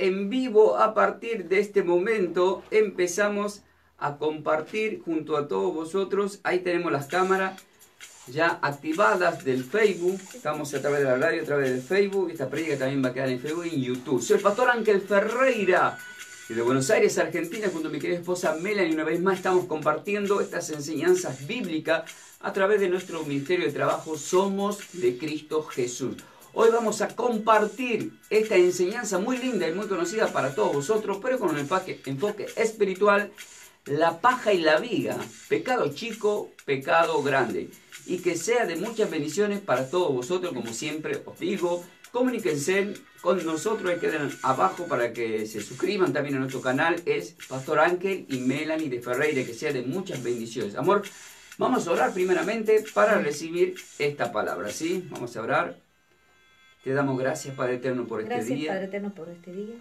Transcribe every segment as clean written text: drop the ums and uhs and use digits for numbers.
en vivo a partir de este momento. Empezamos a compartir junto a todos vosotros. Ahí tenemos las cámaras ya activadas del Facebook. Estamos a través de la radio, a través del Facebook. Esta prédica también va a quedar en Facebook y en YouTube. Soy el pastor Ángel Ferreira, de Buenos Aires, Argentina, junto a mi querida esposa Melanie. Una vez más estamos compartiendo estas enseñanzas bíblicas a través de nuestro ministerio de trabajo Somos de Cristo Jesús. Hoy vamos a compartir esta enseñanza muy linda y muy conocida para todos vosotros, pero con un enfoque espiritual: la paja y la viga, pecado chico, pecado grande. Y que sea de muchas bendiciones para todos vosotros. Como siempre os digo, comuníquense con nosotros y queden abajo para que se suscriban también a nuestro canal. Es Pastor Ángel y Melanie de Ferreira. Que sea de muchas bendiciones. Amor, vamos a orar primeramente para recibir esta palabra, ¿sí? Vamos a orar. Te damos gracias, Padre Eterno, por este día. Gracias, Padre Eterno, por este día.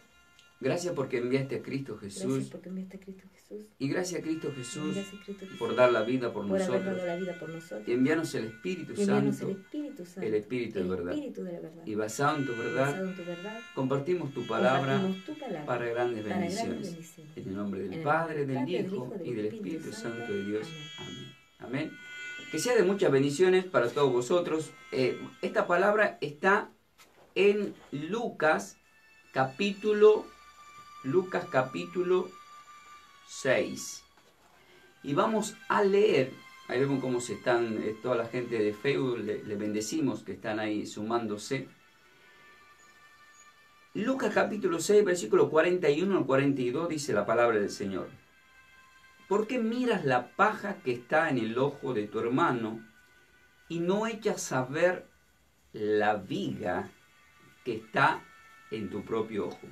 Gracias porque enviaste a Cristo Jesús. Gracias porque enviaste a Cristo Jesús. Y gracias a Cristo Jesús, Gracias, Cristo Jesús, por dar la vida por haber nosotros. dado la vida por nosotros. Y envíanos el Espíritu Y envíanos Santo, el Espíritu Santo, el Espíritu de verdad. Espíritu de la verdad. Y basado en tu verdad, Basado en tu verdad, compartimos tu palabra compartimos tu palabra para grandes para grandes bendiciones. bendiciones. En el nombre del En el Padre, nombre del del Hijo y del Espíritu Santo de Dios. Amén. Amén. Amén. Que sea de muchas bendiciones para todos vosotros. Esta palabra está en Lucas capítulo 6. Y vamos a leer. Ahí vemos cómo se están, toda la gente de Facebook, le bendecimos que están ahí sumándose. Lucas capítulo 6, versículo 41 al 42 dice la palabra del Señor. ¿Por qué miras la paja que está en el ojo de tu hermano y no echas a ver la viga que está en tu propio ojo?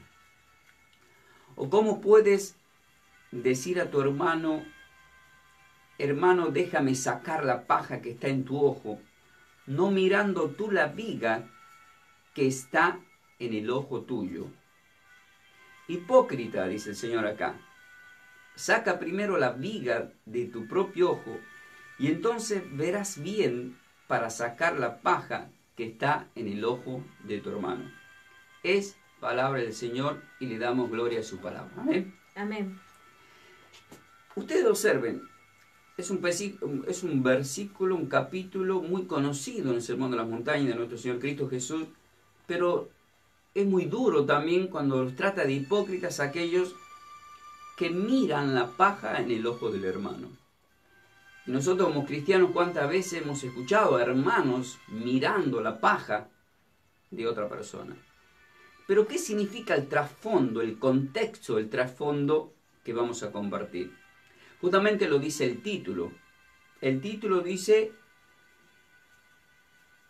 ¿O cómo puedes decir a tu hermano: hermano, déjame sacar la paja que está en tu ojo, no mirando tú la viga que está en el ojo tuyo? Hipócrita, dice el Señor acá, saca primero la viga de tu propio ojo y entonces verás bien para sacar la paja que está en el ojo de tu hermano. Es palabra del Señor y le damos gloria a su palabra. Amén. Amén. Ustedes observen, es un versículo, un capítulo muy conocido en el Sermón de las Montañas de nuestro Señor Cristo Jesús, pero es muy duro también cuando los trata de hipócritas aquellos que miran la paja en el ojo del hermano. Y nosotros como cristianos, ¿cuántas veces hemos escuchado a hermanos mirando la paja de otra persona? Pero ¿qué significa el trasfondo, el contexto, el trasfondo que vamos a compartir? Justamente lo dice el título. El título dice: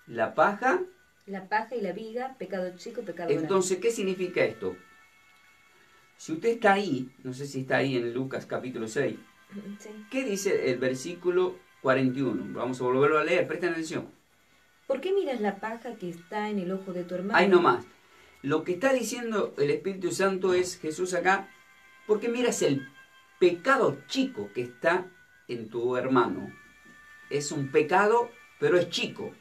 la paja. La paja y la viga, pecado chico, pecado grande. Entonces, ¿qué significa esto? Si usted está ahí, no sé si está ahí en Lucas capítulo 6, Sí. ¿qué dice el versículo 41? Vamos a volverlo a leer, presten atención. ¿Por qué miras la paja que está en el ojo de tu hermano? Ahí nomás. Lo que está diciendo el Espíritu Santo es Jesús acá: ¿por qué miras el pecado chico que está en tu hermano? Es un pecado, pero es chico.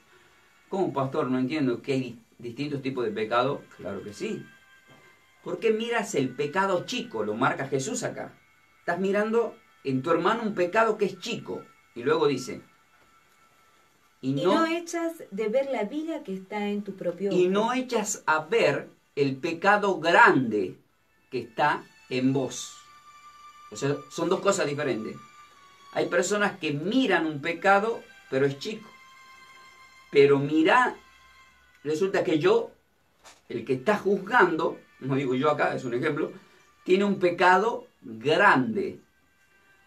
¿Cómo, pastor? No entiendo que hay distintos tipos de pecado. Claro que sí. ¿Por qué miras el pecado chico? Lo marca Jesús acá. Estás mirando en tu hermano un pecado que es chico. Y luego dice: Y no echas de ver la viga que está en tu propio ojo. Y no echas a ver el pecado grande que está en vos. O sea, son dos cosas diferentes. Hay personas que miran un pecado, pero es chico. Pero resulta que yo, el que está juzgando, no digo yo acá, es un ejemplo, tiene un pecado grande.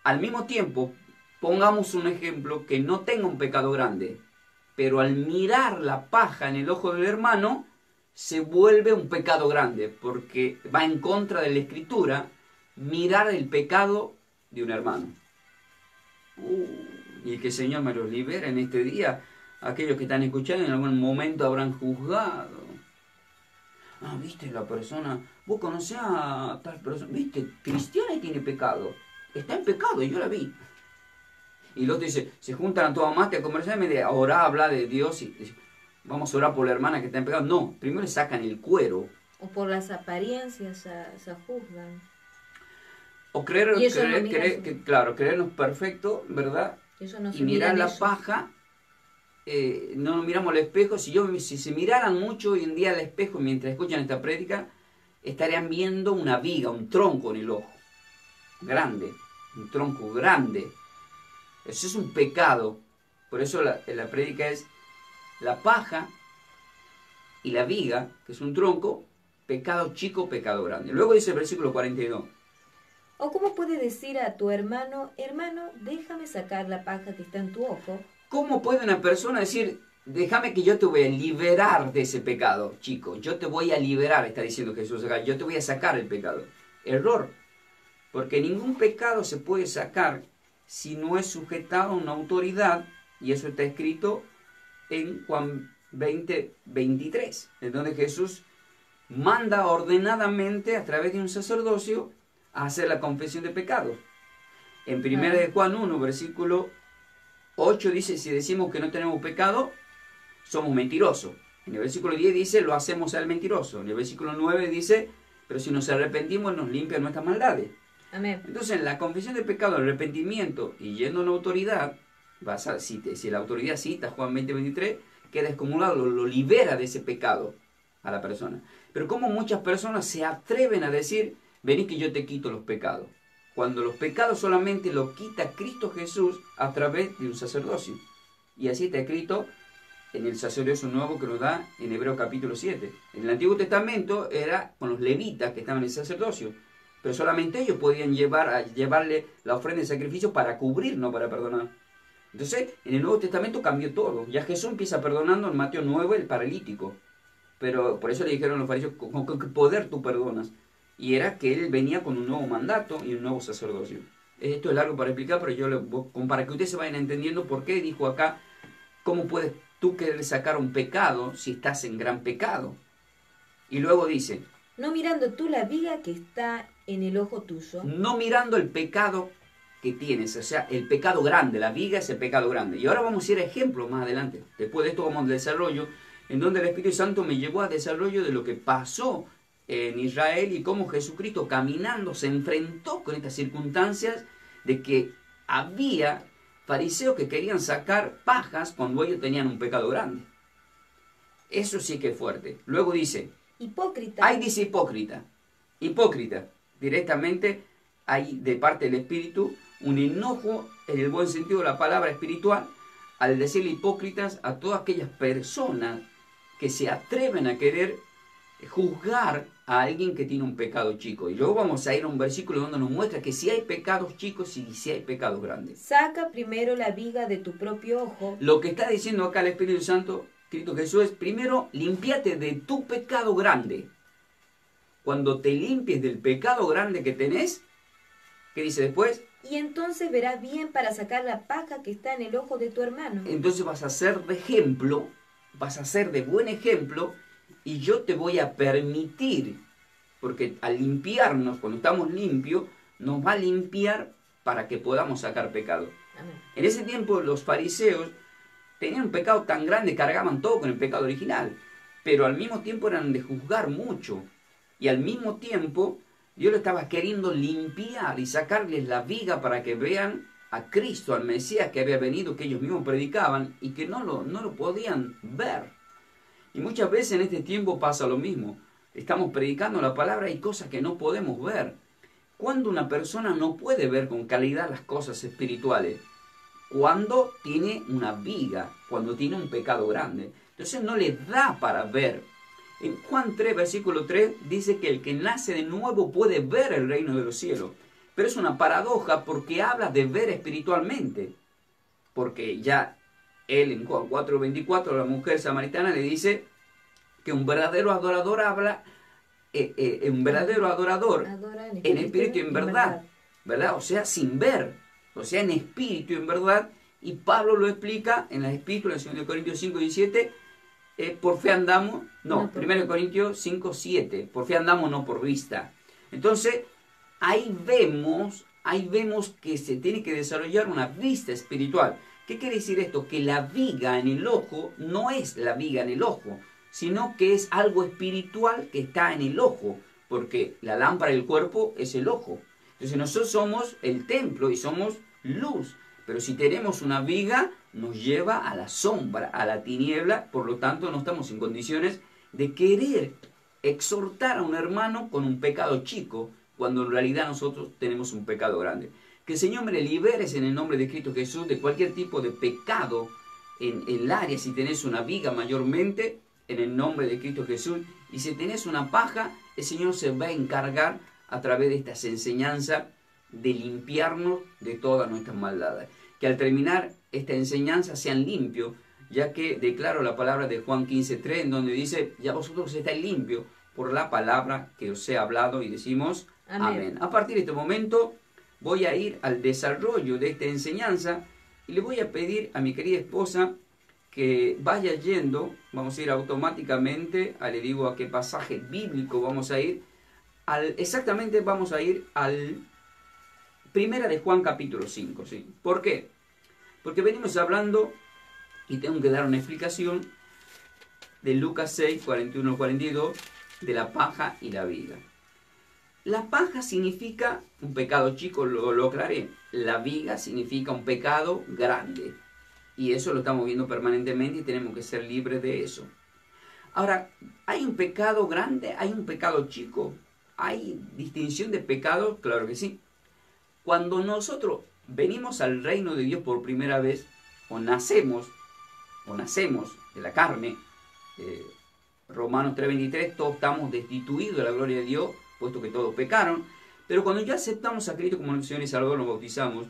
Al mismo tiempo, pongamos un ejemplo que no tenga un pecado grande, pero al mirar la paja en el ojo del hermano, se vuelve un pecado grande, porque va en contra de la Escritura mirar el pecado de un hermano. Y que el Señor me los libere en este día. Aquellos que están escuchando en algún momento habrán juzgado. Ah, viste, la persona, vos conocés a tal persona, viste, cristiana y tiene pecado. Está en pecado y yo la vi. Y el otro dice, se juntan a toda mate a conversar y me dice, ahora habla de Dios y dice, vamos a orar por la hermana que está en pecado. No, primero le sacan el cuero O por las apariencias se juzgan. O creernos perfecto, ¿verdad? Y mirar la paja, no miramos al espejo. Si se miraran mucho hoy en día al espejo mientras escuchan esta prédica, estarían viendo una viga, un tronco en el ojo. Grande, un tronco grande. Eso es un pecado. Por eso la prédica es la paja y la viga, que es un tronco, pecado chico, pecado grande. Luego dice el versículo 42. ¿O cómo puede decir a tu hermano, hermano, déjame sacar la paja que está en tu ojo? ¿Cómo puede una persona decir, déjame que yo te voy a liberar de ese pecado, chico? Yo te voy a liberar, está diciendo Jesús acá. Yo te voy a sacar el pecado. Error. Porque ningún pecado se puede sacar si no es sujetado a una autoridad. Y eso está escrito en Juan 20:23, en donde Jesús manda ordenadamente a través de un sacerdocio a hacer la confesión de pecados. En 1 de Juan 1, versículo 8 dice, si decimos que no tenemos pecado, somos mentirosos. En el versículo 10 dice, lo hacemos al mentiroso. En el versículo 9 dice, pero si nos arrepentimos, nos limpia nuestras maldades. Amén. Entonces, en la confesión de pecado, el arrepentimiento y yendo a la autoridad, si la autoridad cita Juan 20:23, queda excomulgado, lo libera de ese pecado a la persona. Pero como muchas personas se atreven a decir, vení que yo te quito los pecados, cuando los pecados solamente los quita Cristo Jesús a través de un sacerdocio. Y así está escrito en el sacerdocio nuevo que nos da en Hebreos capítulo 7. En el Antiguo Testamento era con los levitas que estaban en el sacerdocio, pero solamente ellos podían llevarle la ofrenda de sacrificio para cubrir, no para perdonar. Entonces, en el Nuevo Testamento cambió todo. Ya Jesús empieza perdonando en Mateo 9 el paralítico. Pero por eso le dijeron los fariseos, ¿con qué poder tú perdonas? Y era que él venía con un nuevo mandato y un nuevo sacerdocio. Esto es largo para explicar, pero para que ustedes se vayan entendiendo por qué dijo acá, ¿cómo puedes tú querer sacar un pecado si estás en gran pecado? Y luego dice, no mirando tú la viga que está en el ojo tuyo. No mirando el pecado que tienes, o sea, el pecado grande, la viga es el pecado grande. Y ahora vamos a ir a ejemplos más adelante. Después de esto vamos al desarrollo, en donde el Espíritu Santo me llevó a desarrollo de lo que pasó en Israel y cómo Jesucristo caminando se enfrentó con estas circunstancias de que había fariseos que querían sacar pajas cuando ellos tenían un pecado grande. Eso sí que es fuerte. Luego dice, hipócrita. Ahí dice hipócrita. Hipócrita. Directamente hay de parte del Espíritu un enojo en el buen sentido de la palabra espiritual al decirle hipócritas a todas aquellas personas que se atreven a querer juzgar a alguien que tiene un pecado chico. Y luego vamos a ir a un versículo donde nos muestra que si hay pecados chicos y si hay pecados grandes. Saca primero la viga de tu propio ojo. Lo que está diciendo acá el Espíritu Santo, Cristo Jesús, es primero limpiate de tu pecado grande. Cuando te limpies del pecado grande que tenés, ¿qué dice después? Y entonces verás bien para sacar la paja que está en el ojo de tu hermano. Entonces vas a ser de ejemplo, vas a ser de buen ejemplo, y yo te voy a permitir, porque al limpiarnos, cuando estamos limpios, nos va a limpiar para que podamos sacar pecado. Amén. En ese tiempo los fariseos tenían un pecado tan grande, cargaban todo con el pecado original, pero al mismo tiempo eran de juzgar mucho, y al mismo tiempo Dios lo estaba queriendo limpiar y sacarles la viga para que vean a Cristo, al Mesías que había venido, que ellos mismos predicaban y que no lo podían ver. Y muchas veces en este tiempo pasa lo mismo. Estamos predicando la palabra y hay cosas que no podemos ver. Cuando una persona no puede ver con calidad las cosas espirituales, cuando tiene una viga, cuando tiene un pecado grande, entonces no le da para ver. En Juan 3, versículo 3, dice que el que nace de nuevo puede ver el reino de los cielos. Pero es una paradoja porque habla de ver espiritualmente. Porque ya él en Juan 4:24, la mujer samaritana le dice que un verdadero adorador un verdadero adorador en espíritu y en verdad, ¿verdad? O sea, sin ver, o sea, en espíritu y en verdad. Y Pablo lo explica en las epístolas, en 2 Corintios 5:17, por fe andamos, 1 Corintios 5:7, por fe andamos, no por vista. Entonces, ahí vemos que se tiene que desarrollar una vista espiritual. ¿Qué quiere decir esto? Que la viga en el ojo no es la viga en el ojo, sino que es algo espiritual que está en el ojo, porque la lámpara del cuerpo es el ojo. Entonces nosotros somos el templo y somos luz, pero si tenemos una viga nos lleva a la sombra, a la tiniebla, por lo tanto no estamos en condiciones de querer exhortar a un hermano con un pecado chico, cuando en realidad nosotros tenemos un pecado grande. Que el Señor me le liberes en el nombre de Cristo Jesús de cualquier tipo de pecado en el área, si tenés una viga mayormente, en el nombre de Cristo Jesús, y si tenés una paja, el Señor se va a encargar a través de estas enseñanzas de limpiarnos de todas nuestras maldades. Que al terminar esta enseñanza sean limpios, ya que declaro la palabra de Juan 15:3, en donde dice, ya vosotros estáis limpios por la palabra que os he hablado, y decimos amén. A partir de este momento voy a ir al desarrollo de esta enseñanza y le voy a pedir a mi querida esposa que vaya yendo, vamos a ir automáticamente, le digo a qué pasaje bíblico vamos a ir, exactamente vamos a ir al Primera de Juan capítulo 5, ¿sí? ¿Por qué? Porque venimos hablando, y tengo que dar una explicación, de Lucas 6, 41 al 42, de la paja y la viga. La paja significa un pecado chico, lo aclaré. La viga significa un pecado grande. Y eso lo estamos viendo permanentemente y tenemos que ser libres de eso. Ahora, ¿hay un pecado grande? ¿Hay un pecado chico? ¿Hay distinción de pecados? Claro que sí. Cuando nosotros venimos al reino de Dios por primera vez, o nacemos de la carne, Romanos 3:23, todos estamos destituidos de la gloria de Dios, puesto que todos pecaron. Pero cuando ya aceptamos a Cristo como nuestro Señor y Salvador, nos bautizamos,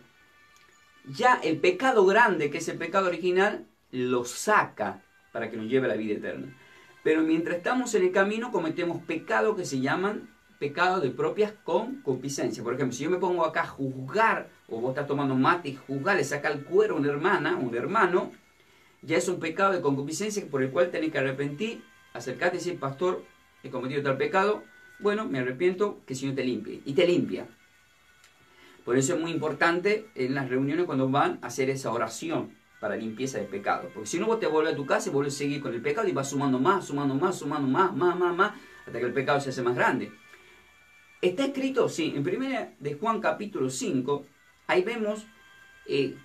ya el pecado grande, que es el pecado original, lo saca para que nos lleve a la vida eterna. Pero mientras estamos en el camino, cometemos pecados que se llaman pecados de propias concupiscencias. Por ejemplo, si yo me pongo acá a juzgar, o vos estás tomando mate y juzgar, le saca el cuero a una hermana, un hermano, ya es un pecado de concupiscencia por el cual tenés que arrepentir, acercarte y decir, pastor, he cometido tal pecado, bueno, me arrepiento, que el Señor te limpie. Y te limpia. Por eso es muy importante en las reuniones cuando van a hacer esa oración para limpieza de pecado. Porque si no, vos te vuelves a tu casa y vuelves a seguir con el pecado y vas sumando más, hasta que el pecado se hace más grande. Está escrito, sí, en Primera de Juan capítulo 5, ahí vemos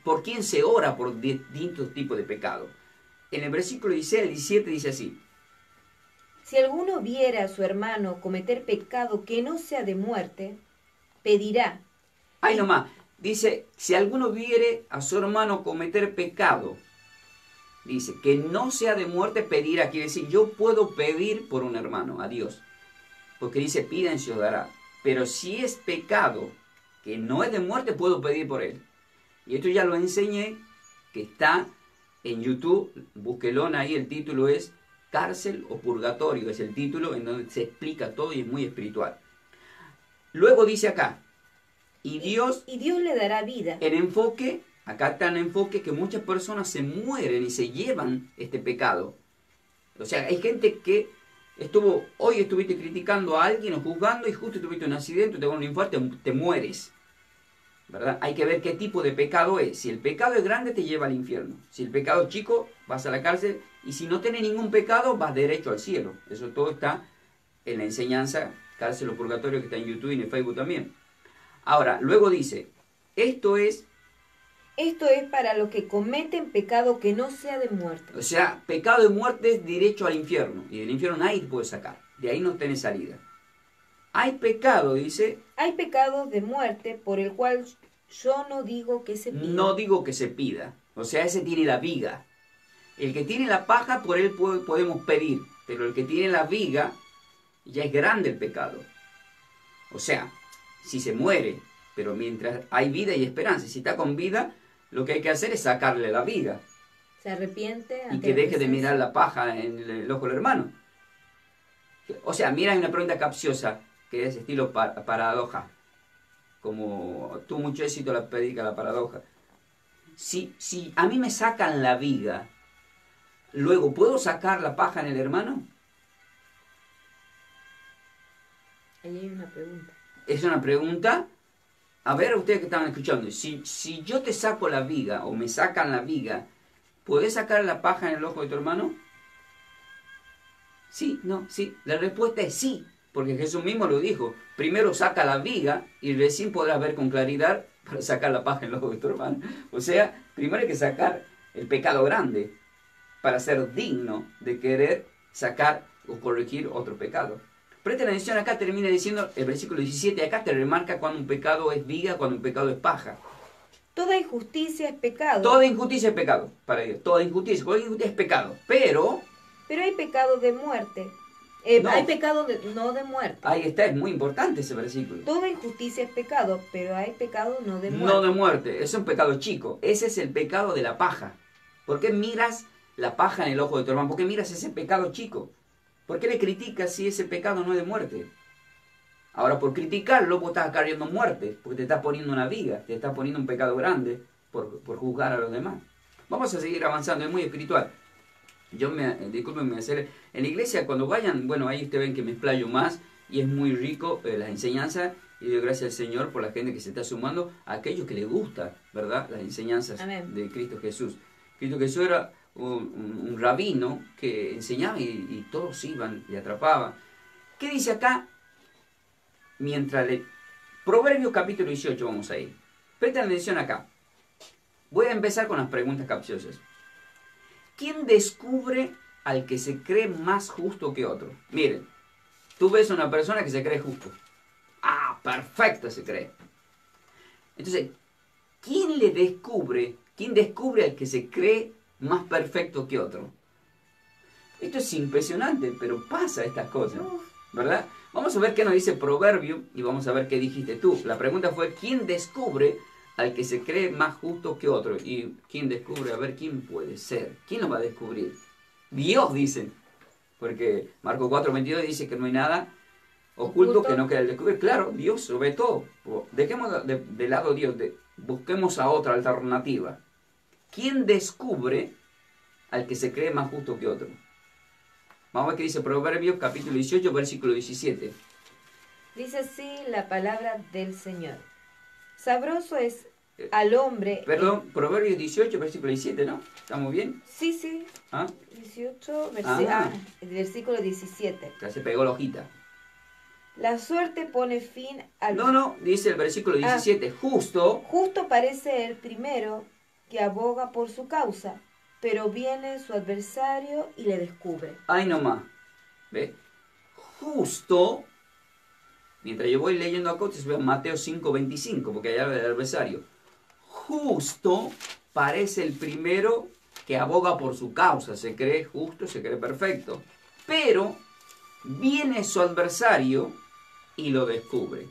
por quién se ora por distintos tipos de pecado. En el versículo 16 al 17 dice así. Si alguno viera a su hermano cometer pecado que no sea de muerte, pedirá. Ahí nomás, dice, si alguno viere a su hermano cometer pecado, dice, que no sea de muerte, pedirá. Quiere decir, yo puedo pedir por un hermano, a Dios. Porque dice, piden, se os dará. Pero si es pecado que no es de muerte, puedo pedir por él. Y esto ya lo enseñé, que está en YouTube, búsquelo ahí, el título es Cárcel o Purgatorio, es el título en donde se explica todo y es muy espiritual. Luego dice acá, y Dios le dará vida. En enfoque, acá está en enfoque que muchas personas se mueren y se llevan este pecado. O sea, hay gente que hoy estuviste criticando a alguien o juzgando y justo tuviste un accidente, te da un infarto, te mueres. ¿Verdad? Hay que ver qué tipo de pecado es. Si el pecado es grande, te lleva al infierno. Si el pecado es chico, vas a la cárcel. Y si no tienes ningún pecado, vas derecho al cielo. Eso todo está en la enseñanza Cárcel o Purgatorio, que está en YouTube y en Facebook también. Ahora, luego dice, esto es para los que cometen pecado que no sea de muerte. O sea, pecado de muerte es derecho al infierno. Y del infierno nadie te puede sacar. De ahí no tenés salida. Hay pecado, dice. Hay pecado de muerte por el cual yo no digo que se pida. No digo que se pida. O sea, ese tiene la viga. El que tiene la paja, por él podemos pedir. Pero el que tiene la viga, ya es grande el pecado. O sea, si se muere, pero mientras hay vida y esperanza. Si está con vida, lo que hay que hacer es sacarle la viga. Se arrepiente. Y que deje de mirar la paja en el ojo del hermano. O sea, mira, hay una pregunta capciosa, que es estilo paradoja. Como tú mucho éxito la predica la paradoja. Si a mí me sacan la viga, luego, ¿puedo sacar la paja en el hermano? Ahí hay una pregunta. Es una pregunta. A ver, ustedes que estaban escuchando, si yo te saco la viga, o me sacan la viga, ¿puedes sacar la paja en el ojo de tu hermano? Sí, no, sí. La respuesta es sí, porque Jesús mismo lo dijo. Primero saca la viga y recién podrás ver con claridad para sacar la paja en el ojo de tu hermano. O sea, primero hay que sacar el pecado grande para ser digno de querer sacar o corregir otro pecado. Presten atención, acá termina diciendo el versículo 17, acá te remarca cuando un pecado es viga, cuando un pecado es paja. Toda injusticia es pecado. Toda injusticia es pecado para Dios. Toda injusticia es pecado. Pero hay pecado de muerte. No. Hay pecado no de muerte. Ahí está, es muy importante ese versículo. Toda injusticia es pecado, pero hay pecado no de muerte. No de muerte, es un pecado chico. Ese es el pecado de la paja. ¿Por qué miras la paja en el ojo de tu hermano? ¿Por qué miras ese pecado chico? ¿Por qué le criticas si ese pecado no es de muerte? Ahora, por criticarlo, vos estás acarreando muerte, porque te estás poniendo una viga, te estás poniendo un pecado grande por juzgar a los demás. Vamos a seguir avanzando, es muy espiritual. Discúlpenme hacer, en la iglesia cuando vayan, bueno, ahí ustedes ven que me explayo más y es muy rico las enseñanzas y doy gracias al Señor por la gente que se está sumando, a aquellos que les gusta, ¿verdad? Las enseñanzas Amén. de Cristo Jesús. Cristo Jesús era un rabino que enseñaba y todos iban, le atrapaban. ¿Qué dice acá? Proverbios capítulo 18 vamos a ir. Presten atención acá. Voy a empezar con las preguntas capciosas. ¿Quién descubre al que se cree más justo que otro? Miren, tú ves a una persona que se cree justo. Ah, perfecto se cree. Entonces, ¿quién descubre al que se cree más perfecto que otro? Esto es impresionante, pero pasa estas cosas, ¿verdad? Vamos a ver qué nos dice Proverbio y vamos a ver qué dijiste tú. La pregunta fue, ¿quién descubre al que se cree más justo que otro? ¿Y quién descubre? A ver, ¿quién puede ser? ¿Quién lo va a descubrir? Dios, dicen. Porque Marcos 4:22 dice que no hay nada oculto que no quiera descubrir. Claro, Dios lo ve todo. Dejemos de lado a Dios, busquemos a otra alternativa. ¿Quién descubre al que se cree más justo que otro? Vamos a ver qué dice Proverbios capítulo 18, versículo 17. Dice así la palabra del Señor. Sabroso es al hombre... Perdón, Proverbios 18, versículo 17, ¿no? ¿Estamos bien? Sí. ¿Ah? 18, el versículo 17. Ya se pegó la hojita. La suerte pone fin al... No, dice el versículo 17, justo parece el primero que aboga por su causa, pero viene su adversario y le descubre. Ahí nomás. ¿Ve? Justo, mientras yo voy leyendo acá, ustedes vean Mateo 5:25, porque allá habla del adversario. Justo parece el primero que aboga por su causa, se cree justo, se cree perfecto. Pero viene su adversario y lo descubre.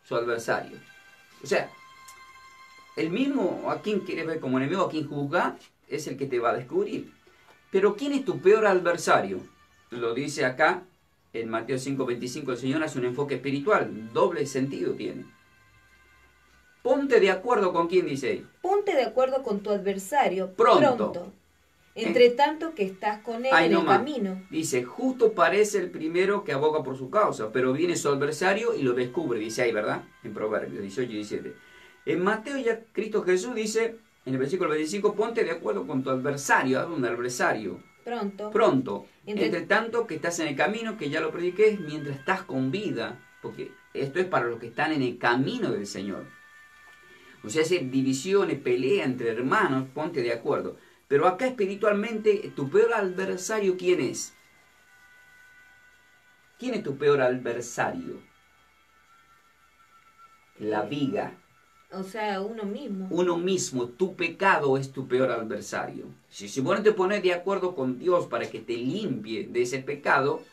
Su adversario. O sea, el mismo a quien quieres ver como enemigo, a quien juzga, es el que te va a descubrir. Pero ¿quién es tu peor adversario? Lo dice acá en Mateo 5:25, el Señor hace un enfoque espiritual, doble sentido tiene. Ponte de acuerdo con quién dice ahí. Ponte de acuerdo con tu adversario pronto. Entre tanto que estás con él en el camino. Dice, justo parece el primero que aboga por su causa, pero viene su adversario y lo descubre, dice ahí, ¿verdad? En Proverbios 18 y 17. En Mateo ya Cristo Jesús dice, en el versículo 25, ponte de acuerdo con tu adversario, habla un adversario. Pronto. Entre tanto que estás en el camino, que ya lo prediqué, mientras estás con vida, porque esto es para los que están en el camino del Señor. O sea, hace divisiones, pelea entre hermanos, ponte de acuerdo. Pero acá espiritualmente, tu peor adversario, ¿quién es? ¿Quién es tu peor adversario? La viga. O sea, uno mismo. Uno mismo, tu pecado es tu peor adversario. Si vos no te pones de acuerdo con Dios para que te limpie de ese pecado,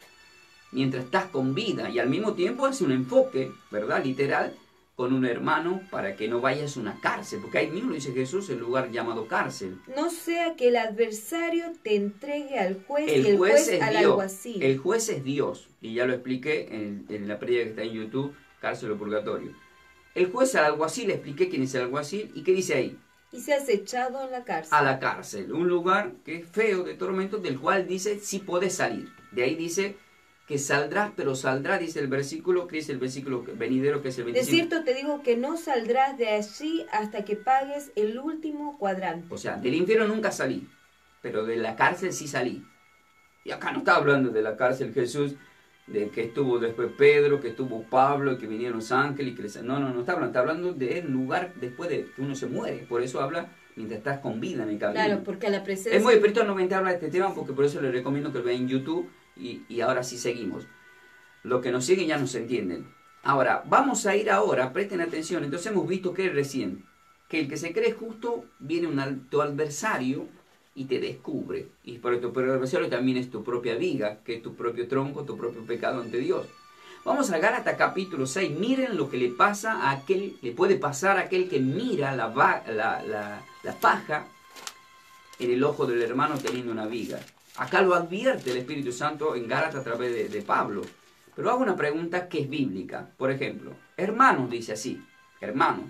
mientras estás con vida, y al mismo tiempo hace un enfoque, ¿verdad? Literal, con un hermano para que no vayas a una cárcel, porque ahí mismo lo dice Jesús, el lugar llamado cárcel. No sea que el adversario te entregue al juez y el juez es al Dios. alguacil. El juez es Dios, y ya lo expliqué en la prédica que está en YouTube, Cárcel o Purgatorio. El juez al alguacil, le expliqué quién es el alguacil, y qué dice ahí. Y se has echado en la cárcel. A la cárcel, un lugar que es feo, de tormento, del cual dice, sí podés salir. De ahí dice que saldrás, pero saldrá, dice el versículo, que es el versículo venidero, que es el 25. De cierto te digo que no saldrás de allí hasta que pagues el último cuadrante. O sea, del infierno nunca salí, pero de la cárcel sí salí. Y acá no está hablando de la cárcel Jesús, de que estuvo después Pedro, que estuvo Pablo, que vinieron los ángeles. No está hablando del lugar después de que uno se muere. Por eso habla mientras estás con vida en el camino. Claro, porque a la presencia... Es muy espiritual, no me habla de este tema, porque por eso les recomiendo que lo vean en YouTube. Y ahora sí seguimos. Los que nos siguen ya nos entienden. Ahora, vamos a ir ahora, presten atención. Entonces hemos visto que recién, que el que se cree justo, viene tu adversario y te descubre. Y por tu adversario también es tu propia viga, que es tu propio tronco, tu propio pecado ante Dios. Vamos a Gálatas capítulo 6. Miren lo que le pasa a aquel, le puede pasar a aquel que mira la paja en el ojo del hermano teniendo una viga. Acá lo advierte el Espíritu Santo en Gálatas a través de Pablo. Pero hago una pregunta que es bíblica. Por ejemplo, hermanos, dice así, hermanos,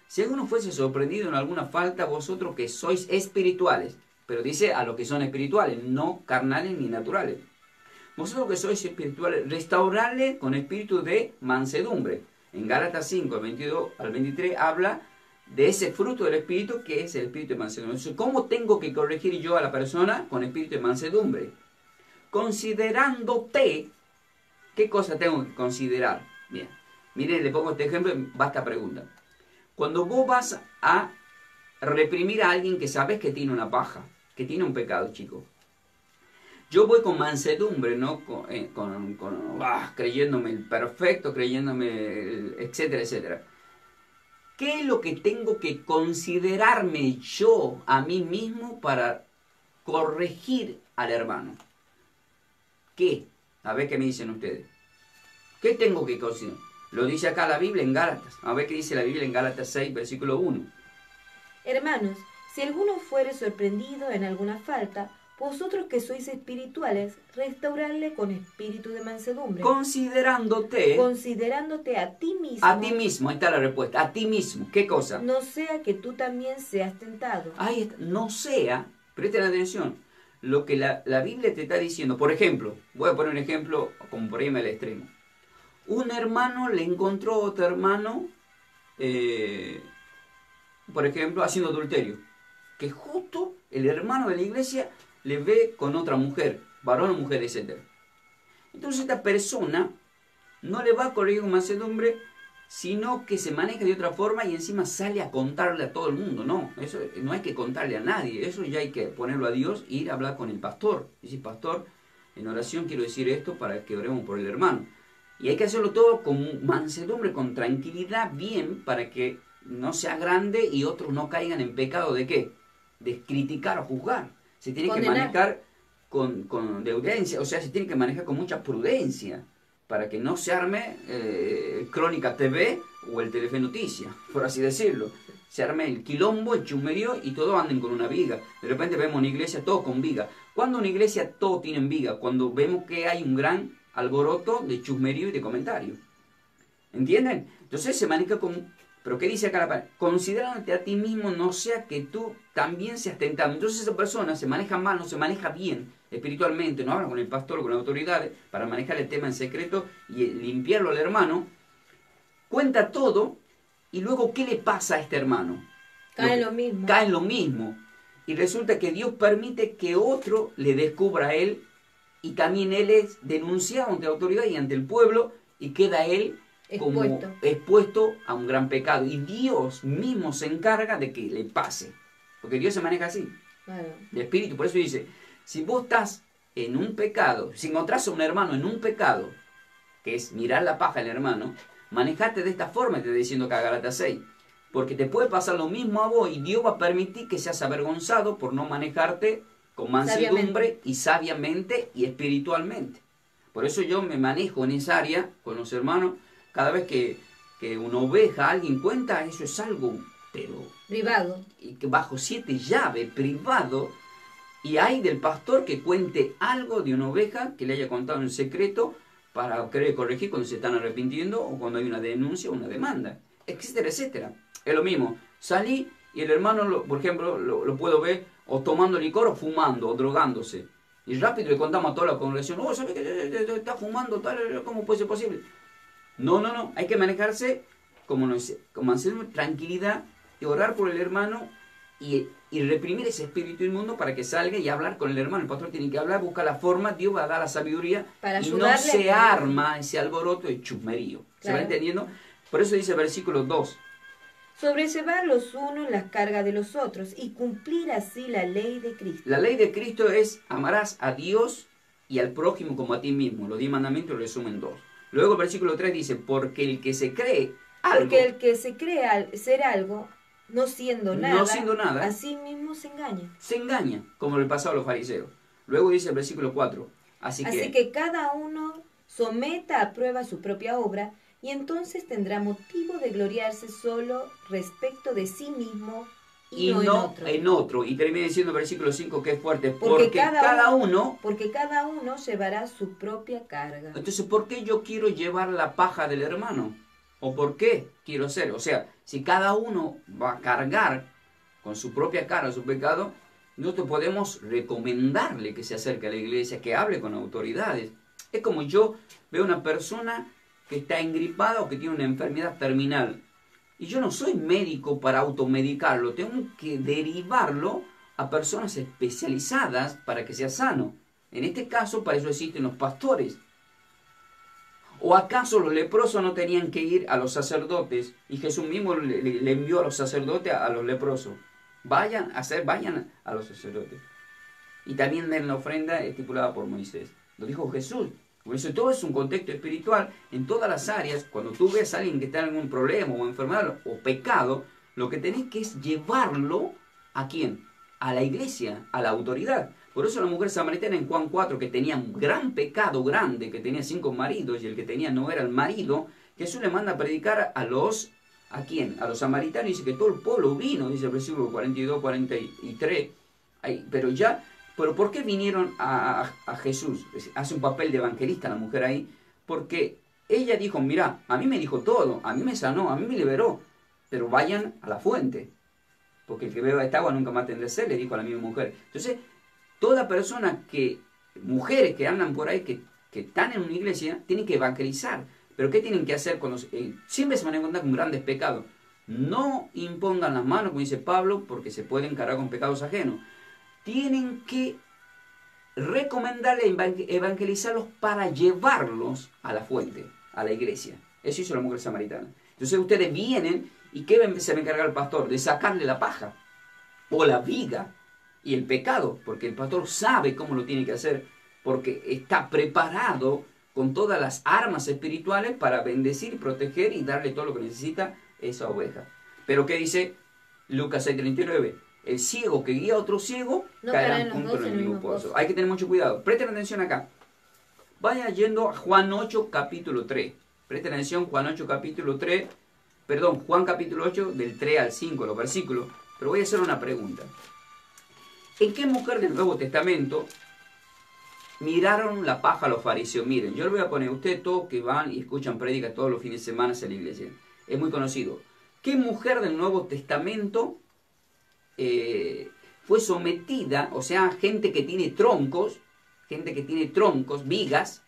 si alguno fuese sorprendido en alguna falta, vosotros que sois espirituales, pero dice a los que son espirituales, no carnales ni naturales. Vosotros que sois espirituales, restaurarle con espíritu de mansedumbre. En Gálatas 5, al 22 al 23, habla de ese fruto del espíritu que es el espíritu de mansedumbre. Entonces, ¿cómo tengo que corregir yo a la persona con espíritu de mansedumbre? Considerándote, ¿qué cosa tengo que considerar? Bien, miren, le pongo este ejemplo, basta pregunta. Cuando vos vas a reprimir a alguien que sabes que tiene una paja, que tiene un pecado, chico. Yo voy con mansedumbre, ¿no? Creyéndome el perfecto, etcétera, etcétera. ¿Qué es lo que tengo que considerarme yo a mí mismo para corregir al hermano? ¿Qué? A ver qué me dicen ustedes. ¿Qué tengo que considerar? Lo dice acá la Biblia en Gálatas. A ver qué dice la Biblia en Gálatas 6, versículo 1. Hermanos, si alguno fuere sorprendido en alguna falta, vosotros que sois espirituales, restaurarle con espíritu de mansedumbre. Considerándote a ti mismo. A ti mismo, ahí está la respuesta. A ti mismo. ¿Qué cosa? No sea que tú también seas tentado. Ahí está. No sea, presten atención, lo que la Biblia te está diciendo. Por ejemplo, voy a poner un ejemplo como por ahí al extremo. Un hermano le encontró a otro hermano, por ejemplo, haciendo adulterio. Que justo el hermano de la iglesia le ve con otra mujer, varón o mujer, etc. Entonces esta persona no le va a corregir con mansedumbre, sino que se maneja de otra forma y encima sale a contarle a todo el mundo. No, eso no hay que contarle a nadie, eso ya hay que ponerlo a Dios e ir a hablar con el pastor. Dice, pastor, en oración quiero decir esto para que oremos por el hermano. Y hay que hacerlo todo con mansedumbre, con tranquilidad, bien, para que no sea grande y otros no caigan en pecado de ¿qué? De criticar o juzgar. Se tiene que manejar con audiencia, o sea, se tiene que manejar con mucha prudencia para que no se arme Crónica TV o el Telefe Noticias, por así decirlo. Se arme el quilombo, el chumerío y todos anden con una viga. De repente vemos una iglesia todo con viga. ¿Cuándo una iglesia todo tiene viga? Cuando vemos que hay un gran alboroto de chusmerío y de comentarios. ¿Entienden? Entonces se maneja con... Pero ¿qué dice acá la palabra? Considérate a ti mismo, no sea que tú también seas tentado. Entonces esa persona se maneja mal, no se maneja bien espiritualmente, no habla con el pastor o con las autoridades para manejar el tema en secreto y limpiarlo al hermano. Cuenta todo y luego ¿qué le pasa a este hermano? Cae en lo mismo. Cae en lo mismo. Y resulta que Dios permite que otro le descubra a él y también él es denunciado ante la autoridad y ante el pueblo y queda él como expuesto a un gran pecado. Y Dios mismo se encarga de que le pase. Porque Dios se maneja así. Claro. De espíritu. Por eso dice, si vos estás en un pecado, si encontrás a un hermano en un pecado, que es mirar la paja al hermano, manejate de esta forma, te está diciendo acá Gálatas 6. Porque te puede pasar lo mismo a vos y Dios va a permitir que seas avergonzado por no manejarte con mansedumbre y sabiamente y espiritualmente. Por eso yo me manejo en esa área con los hermanos. Cada vez que una oveja alguien cuenta, eso es algo, pero... privado. Y que bajo 7 llaves, privado. Y hay del pastor que cuente algo de una oveja que le haya contado en secreto para querer corregir cuando se están arrepintiendo o cuando hay una denuncia o una demanda, etcétera, etcétera. Es lo mismo. Salí y el hermano, por ejemplo, lo puedo ver o tomando licor o fumando o drogándose. Y rápido le contamos a toda la congregación, oh, ¿sabes que está fumando tal? ¿Cómo puede ser posible? No. Hay que manejarse con mansedumbre, tranquilidad y orar por el hermano y reprimir ese espíritu inmundo para que salga y hablar con el hermano. El pastor tiene que hablar, buscar la forma, Dios va a dar la sabiduría para y no se arma ese alboroto de chusmerío. Claro. ¿Se va entendiendo? Por eso dice el versículo 2. Sobrellevar los unos las cargas de los otros y cumplir así la ley de Cristo. La ley de Cristo es amarás a Dios y al prójimo como a ti mismo. Los 10 mandamientos lo resumen 2. Luego el versículo 3 dice, porque el que se cree algo. Porque el que se cree ser algo, no siendo nada, a sí mismo se engaña. Se engaña, como le pasaba a los fariseos. Luego dice el versículo 4. Así que cada uno someta a prueba su propia obra, y entonces tendrá motivo de gloriarse solo respecto de sí mismo y no en otro. Y termina diciendo el versículo 5 que es fuerte. Porque cada uno llevará su propia carga. Entonces, ¿por qué yo quiero llevar la paja del hermano? ¿O por qué quiero ser? O sea, si cada uno va a cargar con su propia carga su pecado, nosotros podemos recomendarle que se acerque a la iglesia, que hable con autoridades. Es como yo veo una persona que está engripada o que tiene una enfermedad terminal. Y yo no soy médico para automedicarlo, tengo que derivarlo a personas especializadas para que sea sano. En este caso, para eso existen los pastores. ¿O acaso los leprosos no tenían que ir a los sacerdotes? Y Jesús mismo le envió a los sacerdotes a los leprosos. Vayan a los sacerdotes. Y también den la ofrenda estipulada por Moisés. Lo dijo Jesús. Por eso todo es un contexto espiritual en todas las áreas. Cuando tú ves a alguien que está en algún problema o enfermedad o pecado, lo que tenés que es llevarlo ¿a quién? A la iglesia, a la autoridad. Por eso la mujer samaritana en Juan 4, que tenía un gran pecado grande, que tenía 5 maridos y el que tenía no era el marido, Jesús le manda a predicar ¿a quién? A los samaritanos. Dice que todo el pueblo vino, dice el versículo 42, 43. Pero ¿por qué vinieron a Jesús? Hace un papel de evangelista la mujer ahí. Porque ella dijo, mira, a mí me dijo todo, a mí me sanó, a mí me liberó. Pero vayan a la fuente. Porque el que beba esta agua nunca más tendrá sed, le dijo a la misma mujer. Entonces, toda persona mujeres que andan por ahí, que están en una iglesia, tienen que evangelizar. Pero ¿qué tienen que hacer? Siempre se van a encontrar con grandes pecados. No impongan las manos, como dice Pablo, porque se pueden cargar con pecados ajenos. Tienen que recomendarle evangelizarlos para llevarlos a la fuente, a la iglesia. Eso hizo la mujer samaritana. Entonces ustedes vienen y ¿qué se va a encargar el pastor? De sacarle la paja o la viga y el pecado, porque el pastor sabe cómo lo tiene que hacer, porque está preparado con todas las armas espirituales para bendecir, proteger y darle todo lo que necesita esa oveja. Pero ¿qué dice Lucas 6:39? El ciego que guía a otro ciego caerán juntos en el mismo pozo. Hay que tener mucho cuidado. Presten atención acá. Vayan yendo a Juan 8, capítulo 3. Presten atención, Juan 8, capítulo 3. Perdón, Juan capítulo 8, del 3 al 5, los versículos. Pero voy a hacer una pregunta. ¿En qué mujer del Nuevo Testamento miraron la paja a los fariseos? Miren, yo les voy a poner a ustedes todos que van y escuchan prédicas todos los fines de semana en la iglesia. Es muy conocido. ¿Qué mujer del Nuevo Testamento fue sometida, o sea, gente que tiene troncos, vigas,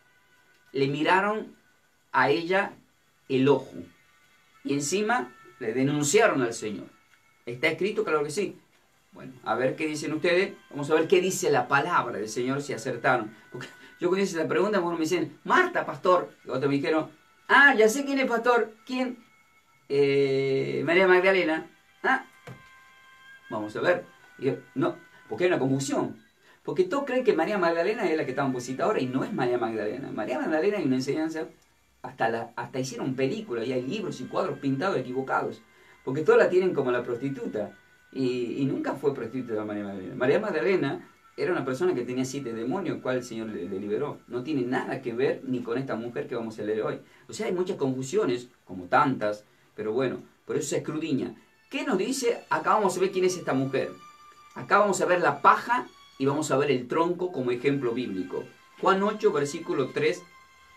le miraron a ella el ojo y encima le denunciaron al Señor? ¿Está escrito? Claro que sí. Bueno, a ver qué dicen ustedes. Vamos a ver qué dice la palabra del Señor, si acertaron. Porque yo cuando hice la pregunta, algunos me dicen, Marta, pastor. Y otros me dijeron, ya sé quién es pastor. ¿Quién? María Magdalena. Vamos a ver. Y yo, no, porque hay una confusión. Porque todos creen que María Magdalena es la que está en posita ahora y no es María Magdalena. María Magdalena hay una enseñanza, hasta hicieron películas y hay libros y cuadros pintados equivocados. Porque todos la tienen como la prostituta. Y nunca fue prostituta María Magdalena. María Magdalena era una persona que tenía 7 demonios, cual el Señor le liberó. No tiene nada que ver ni con esta mujer que vamos a leer hoy. O sea, hay muchas confusiones, como tantas, pero bueno, por eso se escudriña. ¿Qué nos dice? Acá vamos a ver quién es esta mujer. Acá vamos a ver la paja y vamos a ver el tronco como ejemplo bíblico. Juan 8, versículo 3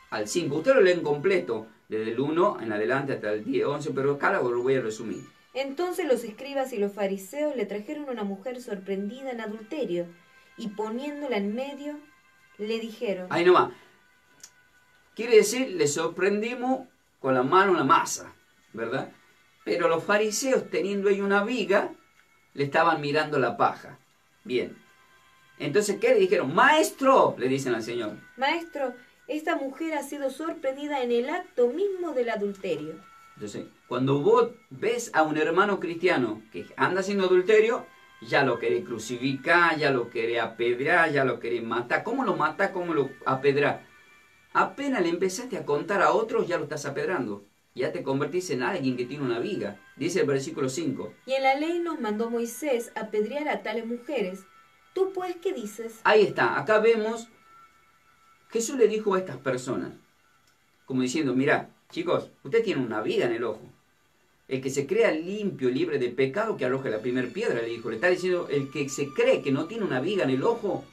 al 5. Ustedes lo leen completo, desde el 1 en adelante hasta el 10, 11, pero acá lo voy a resumir. Entonces los escribas y los fariseos le trajeron una mujer sorprendida en adulterio, y poniéndola en medio, le dijeron... Ahí nomás. Quiere decir, le sorprendimos con la mano en la masa, ¿verdad? Pero los fariseos, teniendo ahí una viga, le estaban mirando la paja. Bien. Entonces, ¿qué le dijeron? Maestro, le dicen al Señor. Maestro, esta mujer ha sido sorprendida en el acto mismo del adulterio. Entonces, cuando vos ves a un hermano cristiano que anda haciendo adulterio, ya lo querés crucificar, ya lo querés apedrear, ya lo querés matar. ¿Cómo lo mata? ¿Cómo lo apedrear? Apenas le empezaste a contar a otros, ya lo estás apedrando. Ya te convertís en alguien que tiene una viga. Dice el versículo 5. Y en la ley nos mandó Moisés apedrear a tales mujeres. ¿Tú pues qué dices? Ahí está. Acá vemos, Jesús le dijo a estas personas, como diciendo, mirá, chicos, usted tiene una viga en el ojo. El que se crea limpio, libre de pecado, que arroje la primera piedra, le dijo. Le está diciendo, el que se cree que no tiene una viga en el ojo,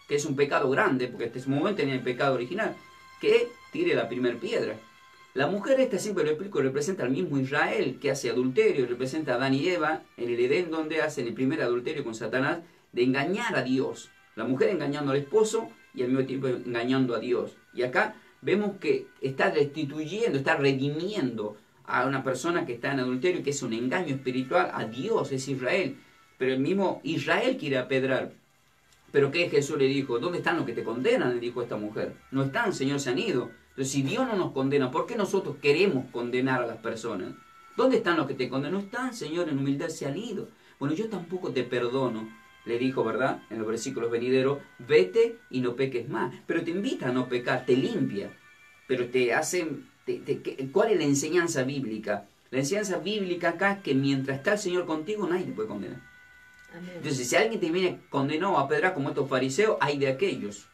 que es un pecado grande, porque hasta ese momento tenía el pecado original, que tire la primera piedra. La mujer esta, siempre lo explico, representa al mismo Israel que hace adulterio, representa a Adán y Eva en el Edén, donde hacen el primer adulterio con Satanás, de engañar a Dios. La mujer engañando al esposo y al mismo tiempo engañando a Dios. Y acá vemos que está restituyendo, está redimiendo a una persona que está en adulterio, que es un engaño espiritual a Dios, es Israel. Pero el mismo Israel quiere apedrar. Pero ¿qué Jesús le dijo? ¿Dónde están los que te condenan? Le dijo esta mujer. No están, Señor, se han ido. Entonces, si Dios no nos condena, ¿por qué nosotros queremos condenar a las personas? ¿Dónde están los que te condenan? No están, Señor, en humildad se han ido. Bueno, yo tampoco te perdono. Le dijo, ¿verdad? En los versículos venideros, vete y no peques más. Pero te invita a no pecar, te limpia. Pero te hacen... ¿Cuál es la enseñanza bíblica? La enseñanza bíblica acá es que mientras está el Señor contigo, nadie te puede condenar. Amén. Entonces, si alguien te viene condenado a apedrear como estos fariseos, hay de aquellos.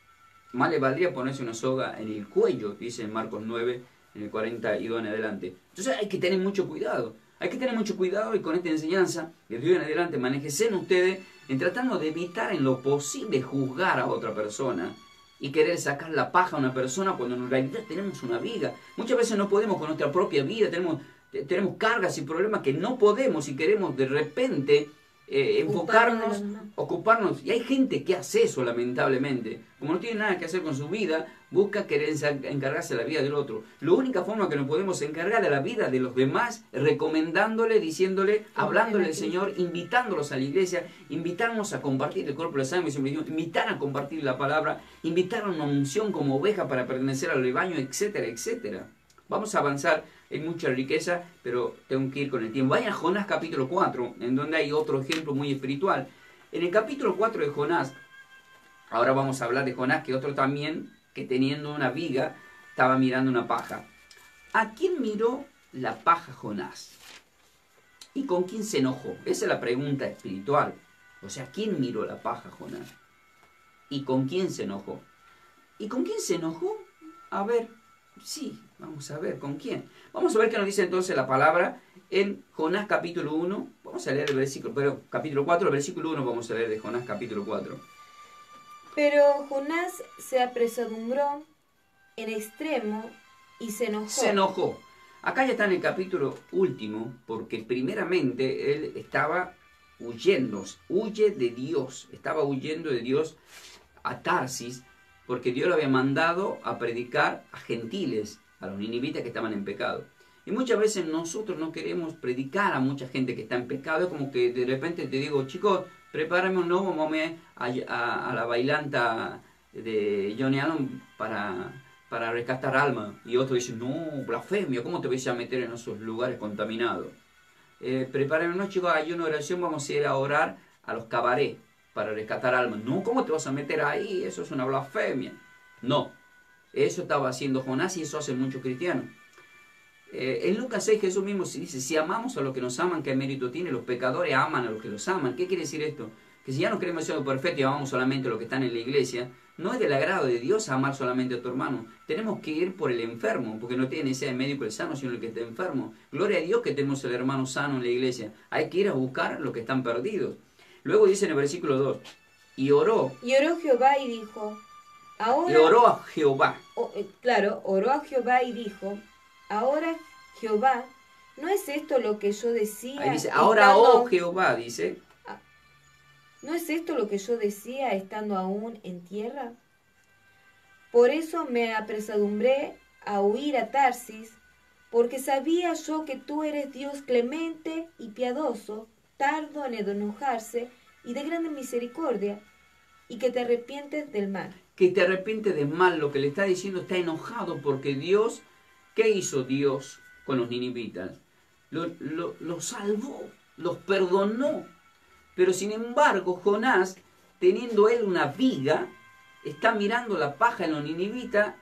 Más le valdría ponerse una soga en el cuello, dice en Marcos 9, en el 42 en adelante. Entonces hay que tener mucho cuidado. Hay que tener mucho cuidado y con esta enseñanza, de Dios en adelante, manéjense ustedes en tratando de evitar en lo posible juzgar a otra persona y querer sacar la paja a una persona cuando en realidad tenemos una viga. Muchas veces no podemos con nuestra propia vida, tenemos cargas y problemas que no podemos y queremos de repente ocuparnos. Y hay gente que hace eso, lamentablemente. Como no tiene nada que hacer con su vida, busca querer encargarse de la vida del otro. La única forma que nos podemos encargar de la vida de los demás es recomendándole, diciéndole, hablándole al Señor, invitándolos a la iglesia, invitarnos a compartir el cuerpo de la sangre, invitar a compartir la palabra, invitar a una unción como oveja para pertenecer al rebaño, etcétera, etcétera. Vamos a avanzar, hay mucha riqueza, pero tengo que ir con el tiempo. Vayan a Jonás capítulo 4, en donde hay otro ejemplo muy espiritual. En el capítulo 4 de Jonás, ahora vamos a hablar de Jonás, que otro también, que teniendo una viga, estaba mirando una paja. ¿A quién miró la paja Jonás? ¿Y con quién se enojó? Esa es la pregunta espiritual. O sea, ¿quién miró la paja Jonás? ¿Y con quién se enojó? ¿Y con quién se enojó? A ver... Sí, vamos a ver con quién. Vamos a ver qué nos dice entonces la palabra en Jonás capítulo 1. Vamos a leer el versículo, pero capítulo 4, el versículo 1 vamos a leer de Jonás capítulo 4. Pero Jonás se apresuró en extremo y se enojó. Se enojó. Acá ya está en el capítulo último, porque primeramente él estaba huyendo, huye de Dios. Estaba huyendo de Dios a Tarsis, porque Dios lo había mandado a predicar a gentiles, a los ninivitas que estaban en pecado. Y muchas veces nosotros no queremos predicar a mucha gente que está en pecado. Es como que de repente te digo, chicos, prepárame un nuevo momento a la bailanta de Johnny Allen para rescatar alma. Y otro dice, no, blasfemia, ¿cómo te vais a meter en esos lugares contaminados? Prepárame, no, chicos, hay una oración, vamos a ir a orar a los cabarets para rescatar almas. No, ¿cómo te vas a meter ahí? Eso es una blasfemia. No, eso estaba haciendo Jonás y eso hacen muchos cristianos. En Lucas 6 Jesús mismo dice, si amamos a los que nos aman, ¿qué mérito tiene? Los pecadores aman a los que los aman. ¿Qué quiere decir esto? Que si ya no queremos ser perfectos y amamos solamente a los que están en la iglesia, no es del agrado de Dios amar solamente a tu hermano. Tenemos que ir por el enfermo, porque no tiene necesidad de médico el sano, sino el que está enfermo. Gloria a Dios que tenemos el hermano sano en la iglesia. Hay que ir a buscar a los que están perdidos. Luego dice en el versículo 2, y oró. Y oró Jehová y dijo, ahora... Y oró a Jehová. Oró a Jehová y dijo, ahora Jehová, ¿no es esto lo que yo decía? Ahí dice, ahora oh Jehová, dice. ¿No es esto lo que yo decía estando aún en tierra? Por eso me apresuré a huir a Tarsis, porque sabía yo que tú eres Dios clemente y piadoso, tardo en enojarse y de grande misericordia, y que te arrepientes del mal. Que te arrepientes del mal, lo que le está diciendo, está enojado porque Dios, ¿qué hizo Dios con los ninivitas? Los salvó, los perdonó. Pero sin embargo, Jonás, teniendo él una viga, está mirando la paja en los ninivitas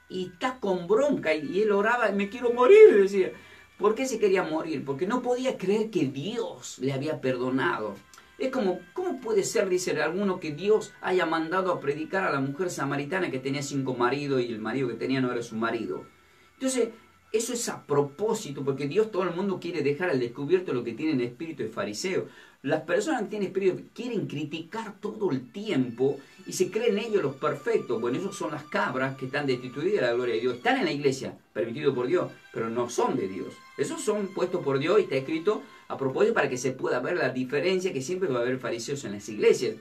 y está con bronca. Y él oraba, me quiero morir, decía. ¿Por qué se quería morir? Porque no podía creer que Dios le había perdonado. Es como, ¿cómo puede ser, dice alguno, que Dios haya mandado a predicar a la mujer samaritana que tenía 5 maridos y el marido que tenía no era su marido? Entonces, eso es a propósito, porque Dios, todo el mundo quiere dejar al descubierto lo que tiene el espíritu de fariseo. Las personas que tienen espíritu quieren criticar todo el tiempo y se creen ellos los perfectos. Bueno, esos son las cabras que están destituidas de la gloria de Dios. Están en la iglesia, permitido por Dios, pero no son de Dios. Esos son puestos por Dios y está escrito a propósito para que se pueda ver la diferencia que siempre va a haber fariseos en las iglesias.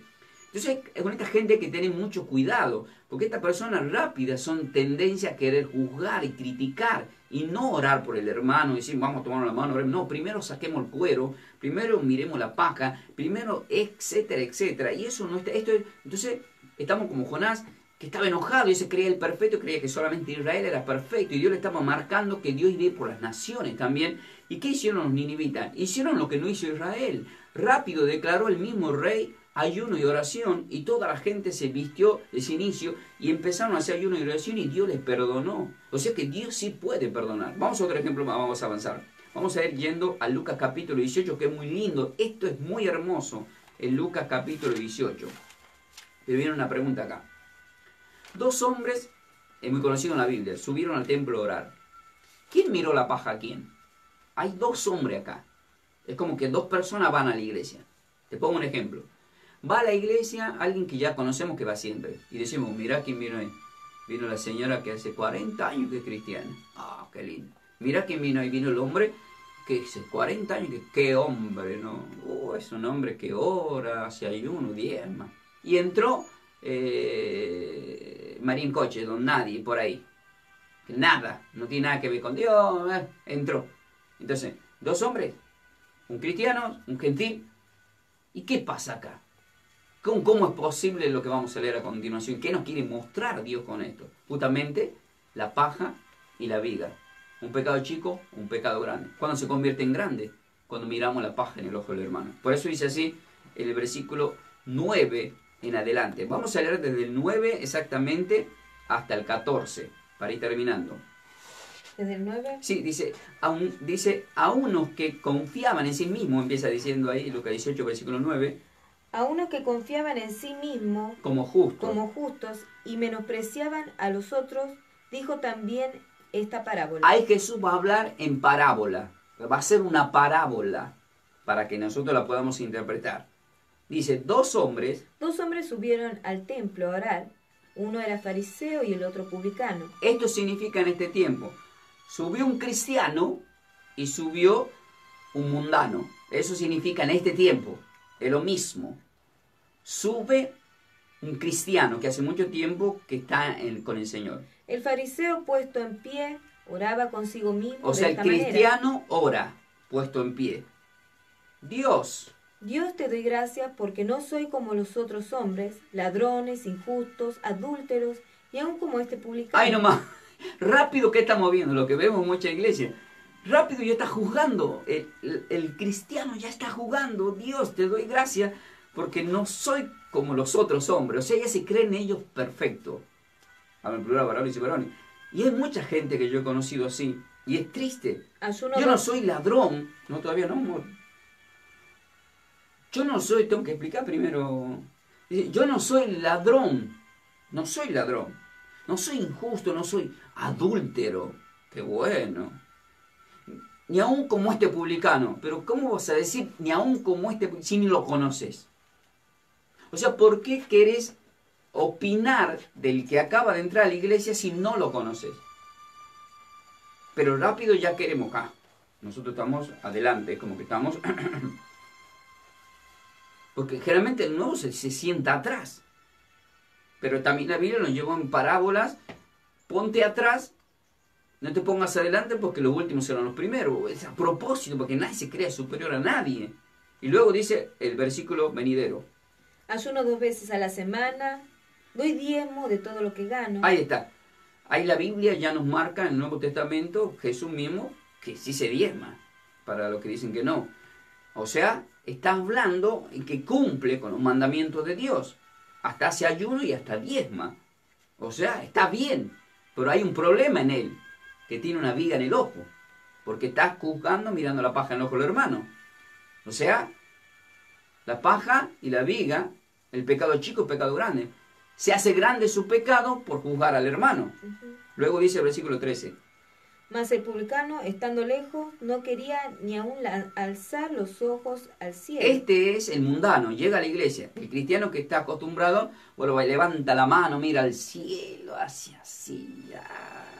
Entonces, con esta gente hay que tener mucho cuidado, porque estas personas rápidas son tendencia a querer juzgar y criticar y no orar por el hermano y decir, vamos a tomar la mano. No, primero saquemos el cuero, primero miremos la paja, primero, etcétera, etcétera. Y eso no está. Entonces, estamos como Jonás, que estaba enojado y se creía el perfecto, creía que solamente Israel era perfecto. Y Dios le estaba marcando que Dios iba a ir por las naciones también. ¿Y qué hicieron los ninivitas? Hicieron lo que no hizo Israel. Rápido declaró el mismo rey ayuno y oración, y toda la gente se vistió de ese inicio y empezaron a hacer ayuno y oración y Dios les perdonó. O sea que Dios sí puede perdonar. Vamos a otro ejemplo más, vamos a avanzar. Vamos a ir yendo a Lucas capítulo 18, que es muy lindo. Esto es muy hermoso en Lucas capítulo 18. Pero viene una pregunta acá. 2 hombres, es muy conocido en la Biblia, subieron al templo a orar. ¿Quién miró la paja a quién? Hay 2 hombres acá. Es como que 2 personas van a la iglesia. Te pongo un ejemplo. Va a la iglesia alguien que ya conocemos que va siempre. Y decimos, mirá quién vino ahí. Vino la señora que hace 40 años que es cristiana. Ah, qué lindo. Mirá quién vino ahí. Vino el hombre que hace 40 años que... ¡Qué hombre, no! Es un hombre que ora, hace ayuno, diezma. Y entró Marín Coche, don nadie, por ahí. Nada, no tiene nada que ver con Dios. Entró. Entonces, 2 hombres. Un cristiano, un gentil. ¿Y qué pasa acá? ¿Cómo es posible lo que vamos a leer a continuación? ¿Qué nos quiere mostrar Dios con esto? Justamente la paja y la viga. Un pecado chico, un pecado grande. ¿Cuándo se convierte en grande? Cuando miramos la paja en el ojo del hermano. Por eso dice así el versículo 9 en adelante. Vamos a leer desde el 9 exactamente hasta el 14, para ir terminando. ¿Desde el 9? Sí, dice a unos que confiaban en sí mismos, empieza diciendo ahí Lucas 18, versículo 9. A unos que confiaban en sí mismos como justos y menospreciaban a los otros, dijo también esta parábola. Ahí Jesús va a hablar en parábola, va a ser una parábola para que nosotros la podamos interpretar. Dice, 2 hombres subieron al templo a orar, uno era fariseo y el otro publicano. Esto significa en este tiempo, subió un cristiano y subió un mundano. Eso significa en este tiempo. Es lo mismo. Sube un cristiano que hace mucho tiempo que está con el Señor. El fariseo puesto en pie oraba consigo mismo. O sea, el cristiano ora puesto en pie. Dios te doy gracias porque no soy como los otros hombres, ladrones, injustos, adúlteros y aún como este publicano. ¡Ay, nomás! Rápido que estamos viendo, lo que vemos en muchas iglesias. Rápido ya está juzgando, el cristiano ya está juzgando. Dios, te doy gracias porque no soy como los otros hombres. O sea, ya se creen ellos perfectos. Hablan plural, varones y varones. Y hay mucha gente que yo he conocido así. Y es triste. Yo no soy ladrón. No, todavía no, amor. Yo no soy, tengo que explicar primero. Yo no soy ladrón. No soy ladrón. No soy injusto, no soy adúltero. Qué bueno. Ni aún como este publicano. Pero ¿cómo vas a decir ni aún como este si ni lo conoces? O sea, ¿por qué querés opinar del que acaba de entrar a la iglesia si no lo conoces? Pero rápido ya queremos acá. Nosotros estamos adelante, como que estamos... Porque generalmente el nuevo se sienta atrás. Pero también la Biblia nos llevó en parábolas. Ponte atrás. No te pongas adelante porque los últimos serán los primeros. Es a propósito, porque nadie se crea superior a nadie. Y luego dice el versículo venidero. Ayuno 2 veces a la semana, doy diezmo de todo lo que gano. Ahí está. Ahí la Biblia ya nos marca en el Nuevo Testamento, Jesús mismo, que sí se diezma, para los que dicen que no. O sea, está hablando en que cumple con los mandamientos de Dios. Hasta hace ayuno y hasta diezma. O sea, está bien, pero hay un problema en él, que tiene una viga en el ojo, porque está juzgando mirando la paja en el ojo del hermano. O sea, la paja y la viga, el pecado chico y el pecado grande. Se hace grande su pecado por juzgar al hermano. Luego dice el versículo 13. Mas el publicano, estando lejos, no quería ni aún alzar los ojos al cielo. Este es el mundano, llega a la iglesia. El cristiano que está acostumbrado, bueno, levanta la mano, mira al cielo, hacia así,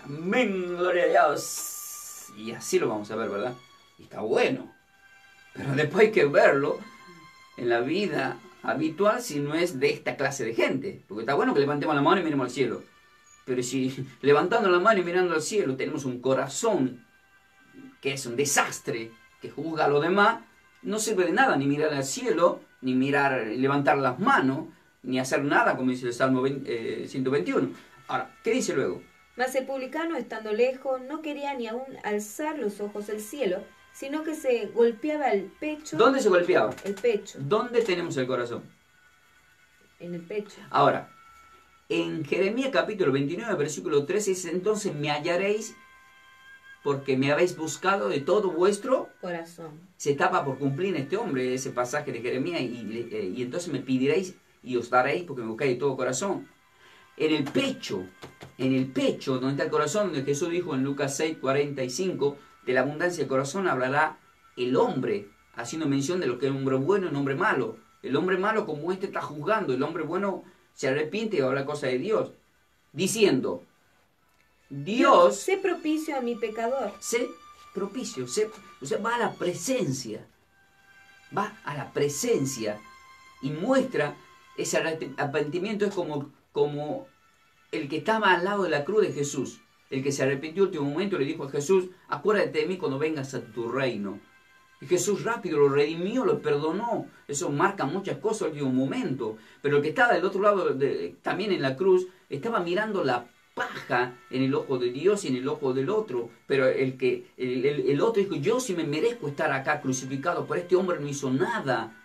amén, gloria a Dios. Y así lo vamos a ver, ¿verdad? Y está bueno. Pero después hay que verlo en la vida habitual si no es de esta clase de gente. Porque está bueno que levantemos la mano y miremos al cielo. Pero si levantando la mano y mirando al cielo tenemos un corazón que es un desastre, que juzga a los demás, no sirve de nada ni mirar al cielo, ni levantar las manos, ni hacer nada, como dice el Salmo 121. Ahora, ¿qué dice luego? Mas el publicano, estando lejos, no quería ni aún alzar los ojos al cielo, sino que se golpeaba el pecho. ¿Dónde se golpeaba? El pecho. ¿Dónde tenemos el corazón? En el pecho. Ahora, en Jeremías capítulo 29, versículo 13 dice, entonces me hallaréis porque me habéis buscado de todo vuestro corazón. Se estaba por cumplir en este hombre ese pasaje de Jeremías y entonces me pediréis y os daréis porque me buscáis de todo corazón. En el pecho, donde está el corazón, donde Jesús dijo en Lucas 6, 45, de la abundancia del corazón hablará el hombre, haciendo mención de lo que es un hombre bueno y un hombre malo. El hombre malo como este está juzgando, el hombre bueno se arrepiente y habla cosas de Dios, diciendo, Dios, sé propicio a mi pecador. Sé propicio, o sea, va a la presencia y muestra ese arrepentimiento. Es como el que estaba al lado de la cruz de Jesús, el que se arrepintió en el último momento, le dijo a Jesús, acuérdate de mí cuando vengas a tu reino. Y Jesús rápido lo redimió, lo perdonó. Eso marca muchas cosas en un momento. Pero el que estaba del otro lado, también en la cruz, estaba mirando la paja en el ojo de Dios y en el ojo del otro. Pero el otro dijo, yo sí me merezco estar acá crucificado, pero este hombre no hizo nada.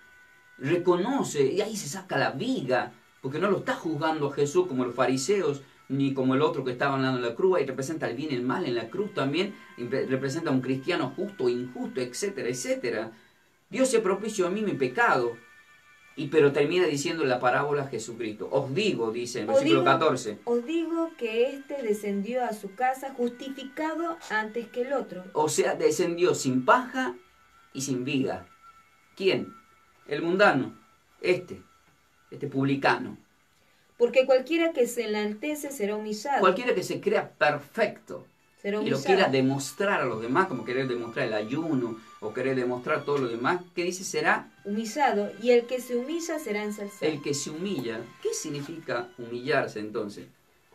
Reconoce, y ahí se saca la viga, porque no lo está juzgando a Jesús como los fariseos, ni como el otro que estaba hablando en la cruz. Ahí representa el bien y el mal en la cruz también, representa a un cristiano justo, injusto, etcétera, etcétera. Dios se propició a mí mi pecado, pero termina diciendo la parábola a Jesucristo. Os digo, dice en el versículo 14. Os digo que éste descendió a su casa justificado antes que el otro. O sea, descendió sin paja y sin viga. ¿Quién? El mundano, este publicano. Porque cualquiera que se enaltece será humillado. Cualquiera que se crea perfecto será y humillado. lo quiera demostrar a los demás, como querer demostrar el ayuno o querer demostrar todo lo demás, ¿qué dice? Será humillado. Y el que se humilla será ensalzado. El que se humilla. ¿Qué significa humillarse entonces?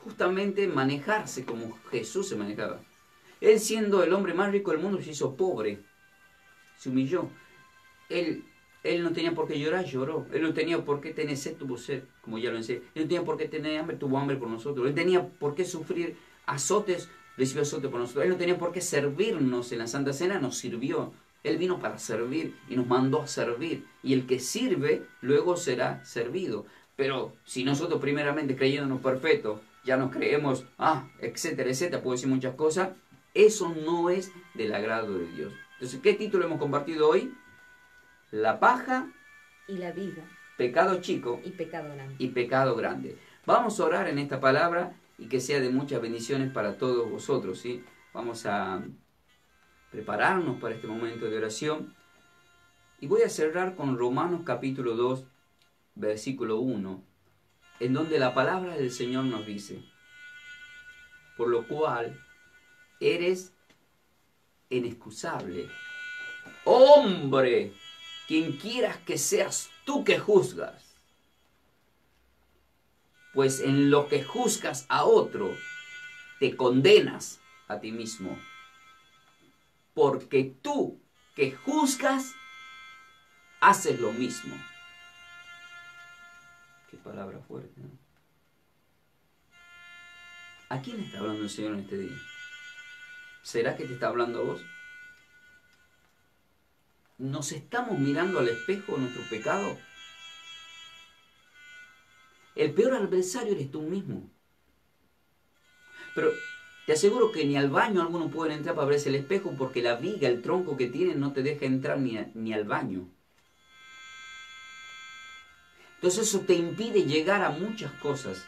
Justamente manejarse como Jesús se manejaba. Él, siendo el hombre más rico del mundo, se hizo pobre. Se humilló. Él no tenía por qué llorar, lloró. Él no tenía por qué tener sed, tuvo sed, como ya lo enseñé. Él no tenía por qué tener hambre, tuvo hambre por nosotros. Él tenía por qué sufrir azotes, recibió azotes por nosotros. Él no tenía por qué servirnos en la Santa Cena, nos sirvió. Él vino para servir y nos mandó a servir. Y el que sirve, luego será servido. Pero si nosotros primeramente creyéndonos perfectos, ya nos creemos, etcétera, etcétera, puedo decir muchas cosas, eso no es del agrado de Dios. Entonces, ¿qué título hemos compartido hoy? La paja y la viga. Pecado chico y pecado grande. Vamos a orar en esta palabra y que sea de muchas bendiciones para todos vosotros, ¿sí? Vamos a prepararnos para este momento de oración. Y voy a cerrar con Romanos capítulo 2, versículo 1, en donde la palabra del Señor nos dice, por lo cual eres inexcusable, hombre, quien quieras que seas tú que juzgas, pues en lo que juzgas a otro, te condenas a ti mismo. Porque tú que juzgas, haces lo mismo. Qué palabra fuerte, ¿no? ¿A quién está hablando el Señor en este día? ¿Será que te está hablando a vos? ¿Nos estamos mirando al espejo nuestro pecado? El peor adversario eres tú mismo. Pero te aseguro que ni al baño algunos pueden entrar para verse el espejo porque la viga, el tronco que tienen no te deja entrar ni al baño. Entonces eso te impide llegar a muchas cosas.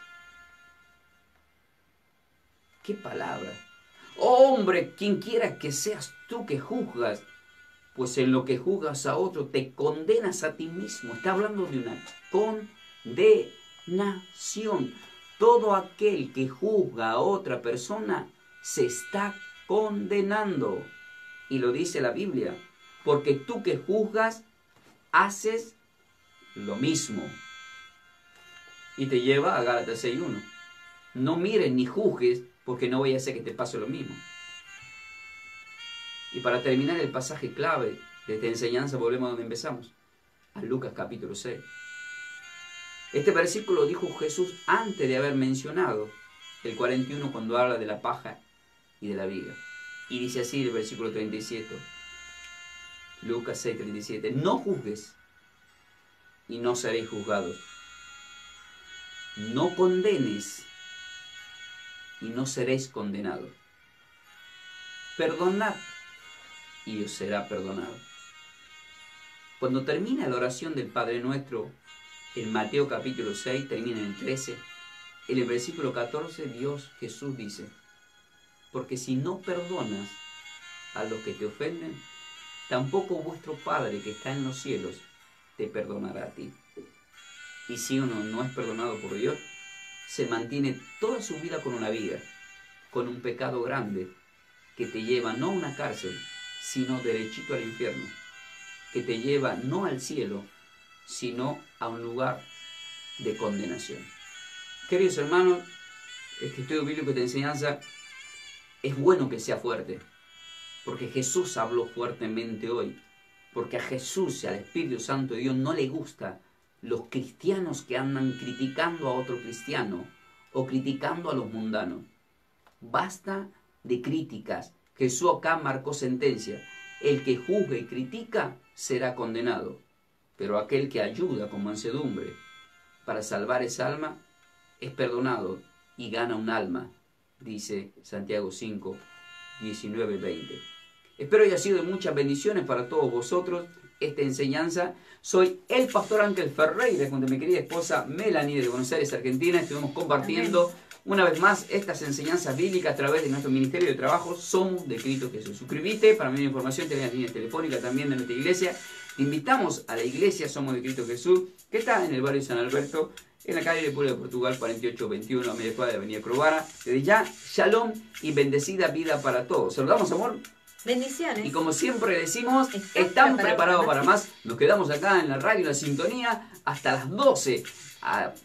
¡Qué palabra! Oh, hombre, quien quiera que seas tú que juzgas, pues en lo que juzgas a otro te condenas a ti mismo. Está hablando de una condenación. Todo aquel que juzga a otra persona se está condenando. Y lo dice la Biblia. Porque tú que juzgas, haces lo mismo. Y te lleva a Gálatas 6:1. No mires ni juzgues, porque no vaya a ser que te pase lo mismo. Y para terminar el pasaje clave de esta enseñanza, volvemos a donde empezamos. A Lucas capítulo 6. Este versículo dijo Jesús antes de haber mencionado el 41 cuando habla de la paja y de la viga. Y dice así el versículo 37. Lucas 6:37. No juzgues y no seréis juzgados. No condenes y no seréis condenados. Perdonad y os será perdonado. Cuando termina la oración del Padre Nuestro, en Mateo capítulo 6, termina en el 13, en el versículo 14, Jesús dice, porque si no perdonas a los que te ofenden, tampoco vuestro Padre que está en los cielos te perdonará a ti. Y si uno no es perdonado por Dios, se mantiene toda su vida con una viga, con un pecado grande, que te lleva no a una cárcel, sino derechito al infierno, que te lleva no al cielo, sino a un lugar de condenación. Queridos hermanos, este estudio bíblico de enseñanza es bueno que sea fuerte, porque Jesús habló fuertemente hoy, porque a Jesús y al Espíritu Santo de Dios no le gusta los cristianos que andan criticando a otro cristiano o criticando a los mundanos. Basta de críticas. Jesús acá marcó sentencia. El que juzgue y critica será condenado, pero aquel que ayuda con mansedumbre para salvar esa alma es perdonado y gana un alma, dice Santiago 5, 19, 20. Espero haya sido de muchas bendiciones para todos vosotros esta enseñanza. Soy el pastor Ángel Ferreira, junto a mi querida esposa Melanie de Buenos Aires, Argentina. Estuvimos compartiendo una vez más estas enseñanzas bíblicas a través de nuestro ministerio de trabajo Somos de Cristo Jesús. Suscríbete para mayor información, tenés las líneas telefónicas también de nuestra iglesia. Te invitamos a la iglesia Somos de Cristo Jesús, que está en el barrio San Alberto, en la calle República de Portugal 4821, a media cuadra de Avenida Crovara. Desde ya, shalom y bendecida vida para todos. Saludamos, amor. Bendiciones. Y como siempre decimos, ¿están preparados para más? Nos quedamos acá en la radio, la sintonía, hasta las 12.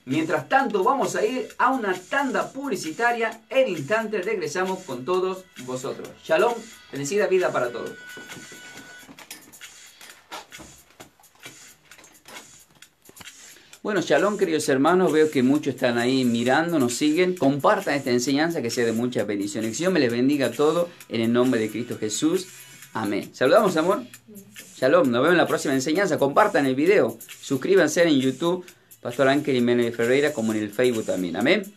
Mientras tanto, vamos a ir a una tanda publicitaria. En instantes regresamos con todos vosotros. Shalom, bendecida vida para todos. Bueno, shalom, queridos hermanos, veo que muchos están ahí mirando, nos siguen. Compartan esta enseñanza, que sea de muchas bendiciones. Que Dios me les bendiga a todos en el nombre de Cristo Jesús. Amén. Saludamos, amor. Shalom, nos vemos en la próxima enseñanza. Compartan el video, suscríbanse en YouTube, Pastor Ángel y Melanie Ferreira, como en el Facebook también. Amén.